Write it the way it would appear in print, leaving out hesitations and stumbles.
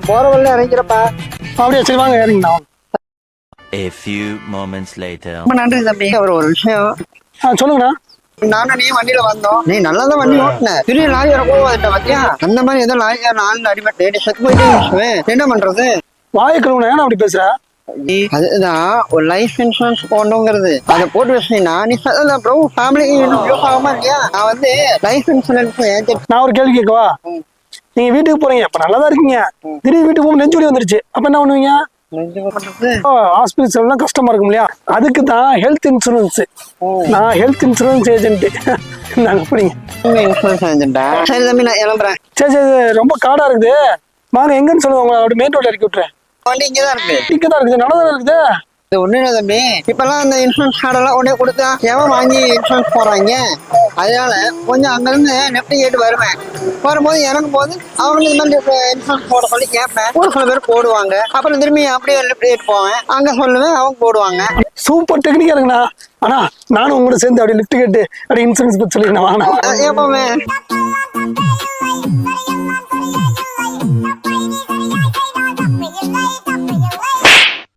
போற வழியில இறங்கிறப்பா. அப்படியே சரி வாங்க இறங்கிண்ணா. A few moments later. ரொம்ப நன்றி தம்பி. ஒரு விஷயம். சொல்லுங்கண்ணா. நானும் நீ வண்டியில வந்தோம். நீ நல்லாதான் வண்டி ஓட்டுன. பெரிய லாரி வர போவாதிட்ட பாத்தியா? அந்த மாதிரி ஏதோ லாரி நாலு அடிபட்டு செத்து போயிட்டு என்ன பண்றது? வாயை கழுவுனா ஏன்னா அப்படி பேசுற? அதுதான் ஒரு லைஃப் இன்சூரன்ஸ் போடணுங்கிறது. அதை போட்டு வச்சீங்கன்னா நீ ப்ரோ ஃபேமிலி யூஸ் ஆகுமா இல்லையா? நான் வந்து லைஃப் இன்சூரன்ஸ் ஏஜென்ட். நான் ஒரு கேள்வி கேட்கவா? நீங்க வீட்டுக்கு போறீங்க, இப்ப நல்லாதான் இருக்கீங்க, திடீர்னு வீட்டுக்கு போக நெஞ்சு வலி வந்துருச்சு, அப்ப என்ன பண்ணுவீங்க? ஹாஸ்பிட்டல் கஷ்டமா இருக்கும் இல்லையா? அதுக்கு தான் ஹெல்த் இன்சூரன்ஸ். நான் ஹெல்த் இன்சூரன்ஸ் ஏஜென்ட். நாங்க போறீங்க இன்சூரன்ஸ் ஏஜென்டா? சரி தம்பி நான் கிளம்புறேன். சரி ரொம்ப காடா இருக்குது, வாங்க எங்கன்னு சொல்லுங்க, உங்களை அப்படி மெயின் ரோட்ல இறக்கி விட்டுறேன். வண்டி இங்கதான் இருக்கு. இங்கதான் இருக்குது, நல்லதான் இருக்குது. ஒண்ணு இல்லை தம்பி, இப்பெல்லாம் அந்த இன்சூரன்ஸ் கார்டெல்லாம் உடனே கொடுத்தா எவன் வாங்கி இன்சூரன்ஸ் போடுறாங்க. அதனால கொஞ்சம் அங்கிருந்து நெப்டி கேட்டு வருவேன். வரும்போது இறங்கும் போது அவங்க இந்த மாதிரி இன்சூரன்ஸ் போட சொல்லி கேட்பேன். ஒரு சில பேர் போடுவாங்க. அப்புறம் திரும்பி அப்படியே லெப்ட் கேட்டு போவேன், அங்க சொல்லுவேன், அவங்க போடுவாங்க. சூப்பர் டெக்னிக்கா இருக்குண்ணா. ஆனா நானும் உங்களோட சேர்ந்து அப்படி லிஃப்ட் கேட்டு அப்படி இன்சூரன்ஸ் பத்தி சொல்லிருந்தேன் வாங்கினா எப்பவுமே